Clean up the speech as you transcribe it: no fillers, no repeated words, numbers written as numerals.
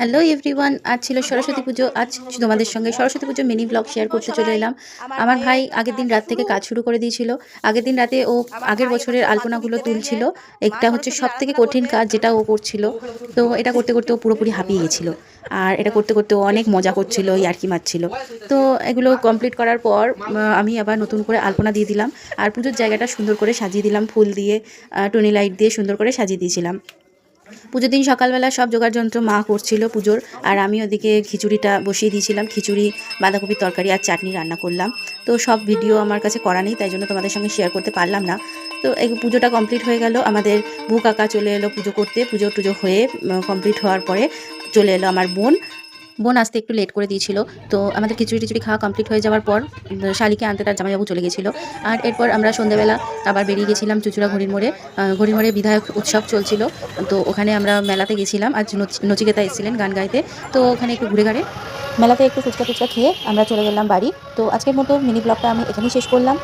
Hello everyone, আজ ছিল সরস্বতী পুজো। আজ তোমাদের সঙ্গে সরস্বতী পুজো মিনি ব্লগ শেয়ার করতে চলে এলাম। আমার ভাই আগের দিন রাত থেকে কাজ শুরু করে দিয়েছিল। আগের দিন রাতে ও আগের বছরের আলপনাগুলো তুলছিল। এটা হচ্ছে সব থেকে কঠিন কাজ যেটা ও করছিল। তো এটা করতে করতে ও পুরোপুরি হাঁপিয়ে গেছিল। আর এটা করতে করতে ও অনেক মজা করছিল, ইয়ার্কি মারছিল। তো এগুলো কমপ্লিট করার পর আমি আবার নতুন করে আলপনা দিয়ে দিলাম। আর পুজোর জায়গাটা সুন্দর করে সাজিয়ে দিলাম, ফুল দিয়ে টুনি লাইট দিয়ে সুন্দর করে সাজিয়ে দিয়েছিলাম। পুজোর দিন সকালবেলা সব জোগাড়যন্ত্র মা করছিল পুজোর, আর আমি ওদিকে খিচুড়িটা বসিয়ে দিয়েছিলাম। খিচুড়ি, বাঁধাকপির তরকারি আর চাটনি রান্না করলাম। তো সব ভিডিও আমার কাছে করা নেই, তাই জন্য তোমাদের সঙ্গে শেয়ার করতে পারলাম না। তো এই পুজোটা কমপ্লিট হয়ে গেল। আমাদের ভু কাকা চলে এলো পুজো করতে। পুজো টুজো হয়ে কমপ্লিট হওয়ার পরে চলে এলো আমার বোন। বোন আসতে একটু লেট করে দিয়েছিল। তো আমাদের খিচুড়ি টিচুড়ি খাওয়া কমপ্লিট হয়ে যাওয়ার পর শালিকে আনতে তার জামাইবাবু চলে গেছিলো। আর এরপর আমরা সন্ধ্যেবেলা আবার বেরিয়ে গেছিলাম চুঁচুড়া ঘড়ির মোড়ে। ঘড়ির মোড়ে বিধায়ক উৎসব চলছিল। তো ওখানে আমরা মেলাতে গেছিলাম। আজ নচিকেতা এসেছিলেন গান গাইতে। তো ওখানে একটু ঘুরে ঘাড়ে মেলাতে একটু ফুচকা টুচকা খেয়ে আমরা চলে গেলাম বাড়ি। তো আজকের মতো মিনি ব্লগটা আমি এখানেই শেষ করলাম।